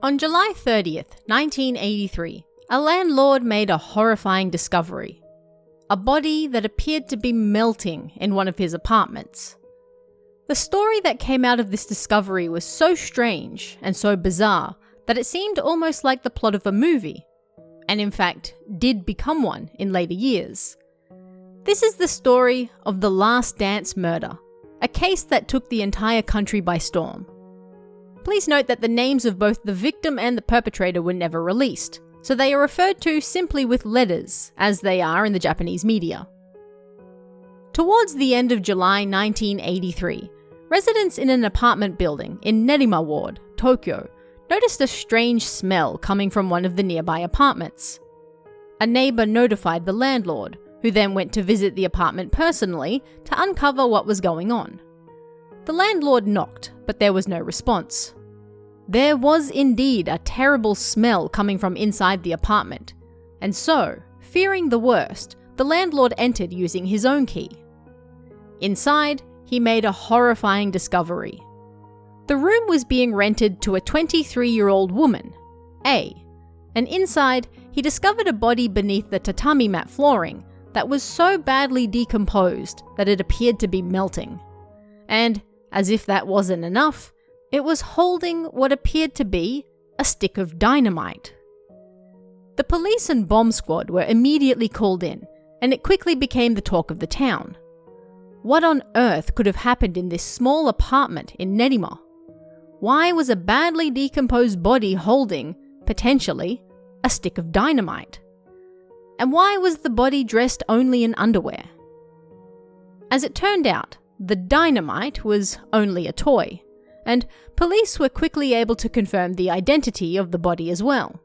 On July 30th, 1983, a landlord made a horrifying discovery. A body that appeared to be melting in one of his apartments. The story that came out of this discovery was so strange and so bizarre that it seemed almost like the plot of a movie, and in fact, did become one in later years. This is the story of the Last Dance murder, a case that took the entire country by storm. Please note that the names of both the victim and the perpetrator were never released, so they are referred to simply with letters, as they are in the Japanese media. Towards the end of July 1983, residents in an apartment building in Nerima Ward, Tokyo, noticed a strange smell coming from one of the nearby apartments. A neighbour notified the landlord, who then went to visit the apartment personally to uncover what was going on. The landlord knocked, but there was no response. There was indeed a terrible smell coming from inside the apartment, and so, fearing the worst, the landlord entered using his own key. Inside, he made a horrifying discovery. The room was being rented to a 23-year-old woman, A, and inside, he discovered a body beneath the tatami mat flooring that was so badly decomposed that it appeared to be melting. And, as if that wasn't enough, it was holding what appeared to be a stick of dynamite. The police and bomb squad were immediately called in, and it quickly became the talk of the town. What on earth could have happened in this small apartment in Nerima? Why was a badly decomposed body holding, potentially, a stick of dynamite? And why was the body dressed only in underwear? As it turned out, the dynamite was only a toy, and police were quickly able to confirm the identity of the body as well.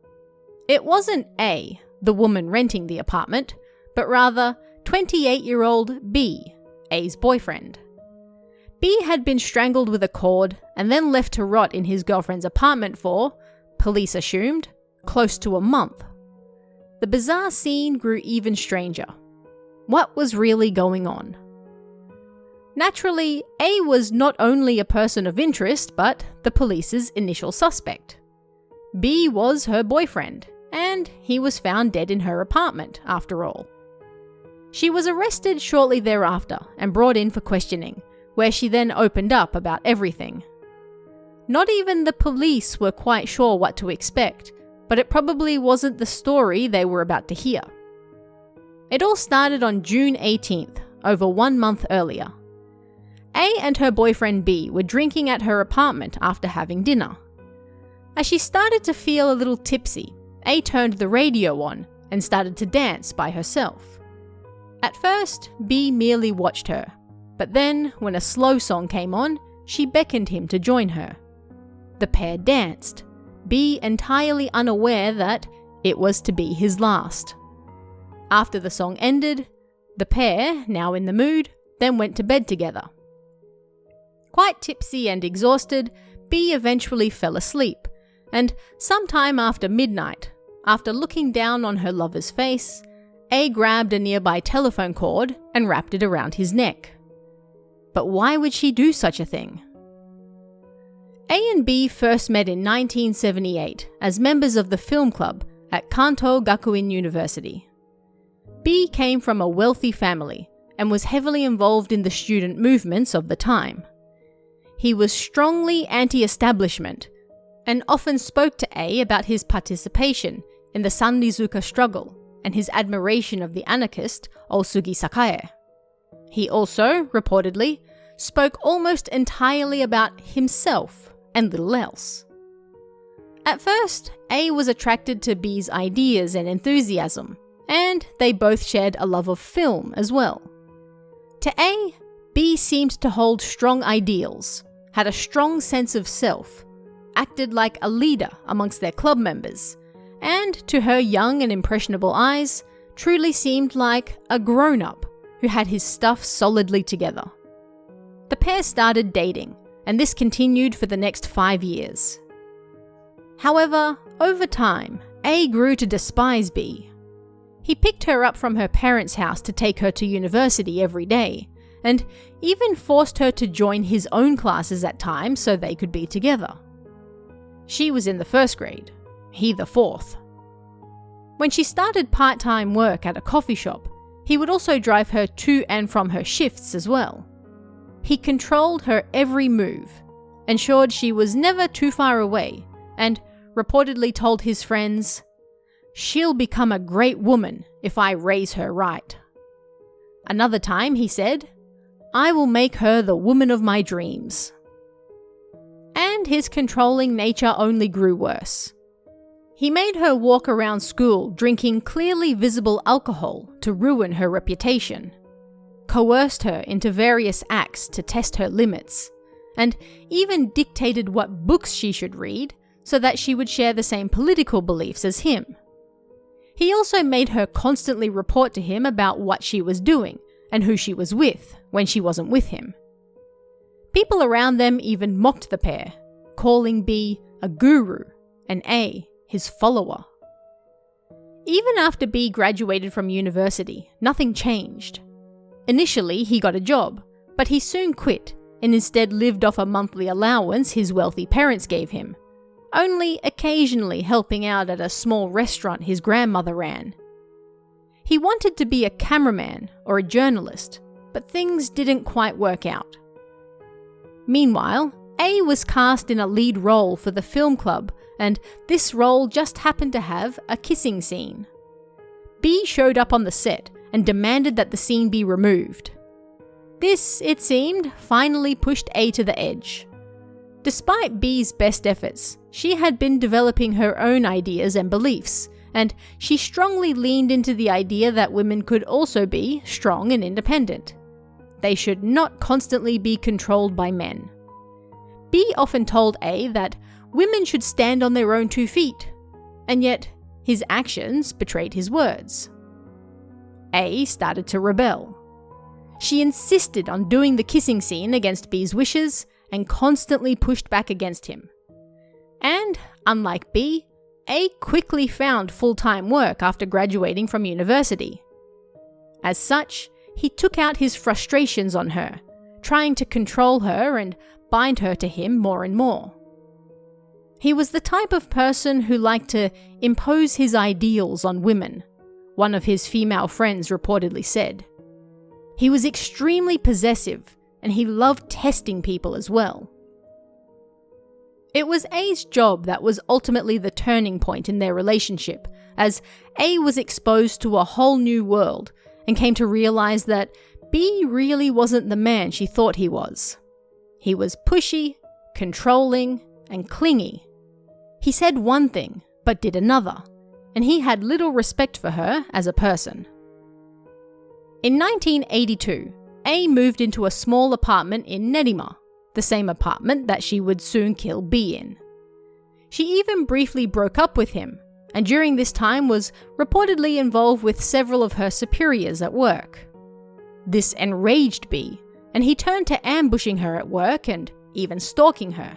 It wasn't A, the woman renting the apartment, but rather 28-year-old B, A's boyfriend. B had been strangled with a cord and then left to rot in his girlfriend's apartment for, police assumed, close to a month. The bizarre scene grew even stranger. What was really going on? Naturally, A was not only a person of interest, but the police's initial suspect. B was her boyfriend, and he was found dead in her apartment, after all. She was arrested shortly thereafter and brought in for questioning, where she then opened up about everything. Not even the police were quite sure what to expect, but it probably wasn't the story they were about to hear. It all started on June 18th, over 1 month earlier. A and her boyfriend B were drinking at her apartment after having dinner. As she started to feel a little tipsy, A turned the radio on and started to dance by herself. At first, B merely watched her, but then, when a slow song came on, she beckoned him to join her. The pair danced, B entirely unaware that it was to be his last. After the song ended, the pair, now in the mood, then went to bed together. Quite tipsy and exhausted, B eventually fell asleep, and sometime after midnight, after looking down on her lover's face, A grabbed a nearby telephone cord and wrapped it around his neck. But why would she do such a thing? A and B first met in 1978 as members of the film club at Kanto Gakuin University. B came from a wealthy family and was heavily involved in the student movements of the time. He was strongly anti-establishment and often spoke to A about his participation in the Sanrizuka struggle and his admiration of the anarchist Osugi Sakae. He also, reportedly, spoke almost entirely about himself and little else. At first, A was attracted to B's ideas and enthusiasm, and they both shared a love of film as well. To A, B seemed to hold strong ideals, had a strong sense of self, acted like a leader amongst their club members, and to her young and impressionable eyes, truly seemed like a grown-up who had his stuff solidly together. The pair started dating, and this continued for the next 5 years. However, over time, A grew to despise B. He picked her up from her parents' house to take her to university every day, and even forced her to join his own classes at times so they could be together. She was in the 1st grade, he the 4th. When she started part-time work at a coffee shop, he would also drive her to and from her shifts as well. He controlled her every move, ensured she was never too far away, and reportedly told his friends, "She'll become a great woman if I raise her right." Another time he said, "I will make her the woman of my dreams." And his controlling nature only grew worse. He made her walk around school drinking clearly visible alcohol to ruin her reputation, coerced her into various acts to test her limits, and even dictated what books she should read so that she would share the same political beliefs as him. He also made her constantly report to him about what she was doing and who she was with when she wasn't with him. People around them even mocked the pair, calling B a guru and A his follower. Even after B graduated from university, nothing changed. Initially, he got a job, but he soon quit and instead lived off a monthly allowance his wealthy parents gave him, only occasionally helping out at a small restaurant his grandmother ran. He wanted to be a cameraman or a journalist, but things didn't quite work out. Meanwhile, A was cast in a lead role for the film club, and this role just happened to have a kissing scene. B showed up on the set and demanded that the scene be removed. This, it seemed, finally pushed A to the edge. Despite B's best efforts, she had been developing her own ideas and beliefs, and she strongly leaned into the idea that women could also be strong and independent. They should not constantly be controlled by men. B often told A that women should stand on their own 2 feet, and yet his actions betrayed his words. A started to rebel. She insisted on doing the kissing scene against B's wishes and constantly pushed back against him. And, unlike B, A quickly found full-time work after graduating from university. As such, he took out his frustrations on her, trying to control her and bind her to him more and more. He was the type of person who liked to impose his ideals on women, one of his female friends reportedly said. He was extremely possessive, and he loved testing people as well. It was A's job that was ultimately the turning point in their relationship, as A was exposed to a whole new world and came to realize that B really wasn't the man she thought he was. He was pushy, controlling, and clingy. He said one thing, but did another, and he had little respect for her as a person. In 1982, A moved into a small apartment in Nerima, the same apartment that she would soon kill B in. She even briefly broke up with him, and during this time was reportedly involved with several of her superiors at work. This enraged B, and he turned to ambushing her at work and even stalking her.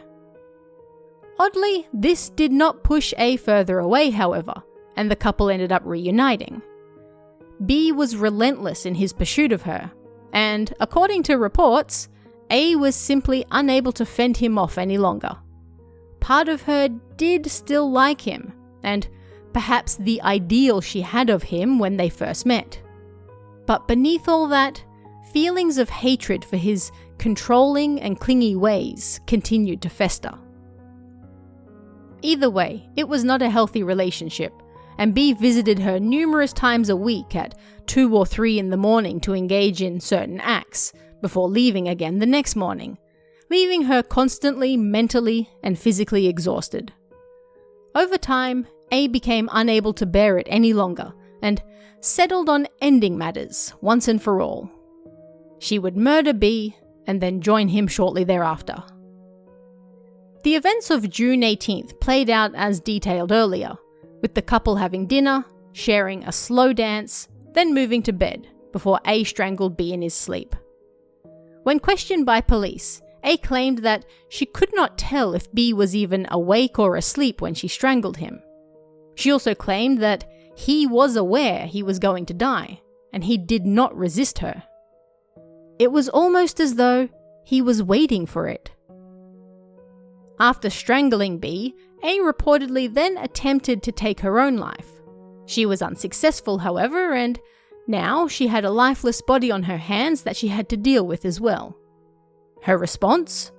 Oddly, this did not push A further away, however, and the couple ended up reuniting. B was relentless in his pursuit of her, and according to reports, A was simply unable to fend him off any longer. Part of her did still like him, and perhaps the ideal she had of him when they first met. But beneath all that, feelings of hatred for his controlling and clingy ways continued to fester. Either way, it was not a healthy relationship, and B visited her numerous times a week at 2 or 3 in the morning to engage in certain acts, before leaving again the next morning, leaving her constantly mentally and physically exhausted. Over time, A became unable to bear it any longer, and settled on ending matters once and for all. She would murder B, and then join him shortly thereafter. The events of June 18th played out as detailed earlier, with the couple having dinner, sharing a slow dance, then moving to bed, before A strangled B in his sleep. When questioned by police, A claimed that she could not tell if B was even awake or asleep when she strangled him. She also claimed that he was aware he was going to die, and he did not resist her. It was almost as though he was waiting for it. After strangling B, A reportedly then attempted to take her own life. She was unsuccessful, however, and now she had a lifeless body on her hands that she had to deal with as well. Her response?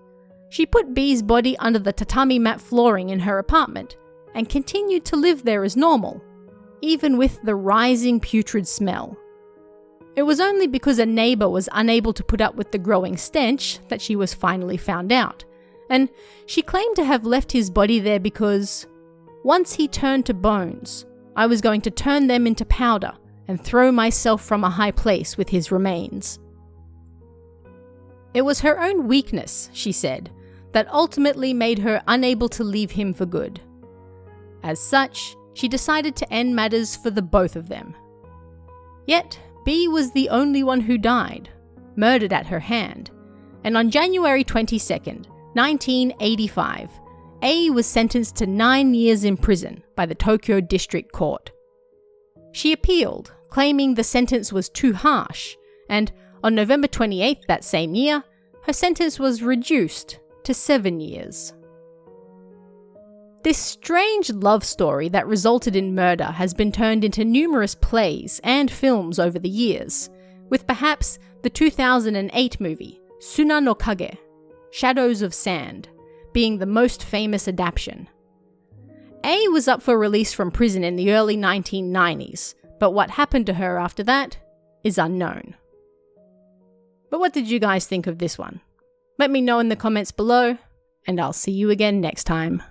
She put B's body under the tatami mat flooring in her apartment and continued to live there as normal, even with the rising putrid smell. It was only because a neighbour was unable to put up with the growing stench that she was finally found out, and she claimed to have left his body there because, once he turned to bones, I was going to turn them into powder and throw myself from a high place with his remains. It was her own weakness, she said, that ultimately made her unable to leave him for good. As such, she decided to end matters for the both of them. Yet, B was the only one who died, murdered at her hand, and on January 22nd, 1985, A was sentenced to 9 years in prison by the Tokyo District Court. She appealed, claiming the sentence was too harsh, and on November 28th that same year, her sentence was reduced to 7 years. This strange love story that resulted in murder has been turned into numerous plays and films over the years, with perhaps the 2008 movie, Suna no Kage, Shadows of Sand, being the most famous adaptation. A was up for release from prison in the early 1990s, but what happened to her after that is unknown. But what did you guys think of this one? Let me know in the comments below, and I'll see you again next time.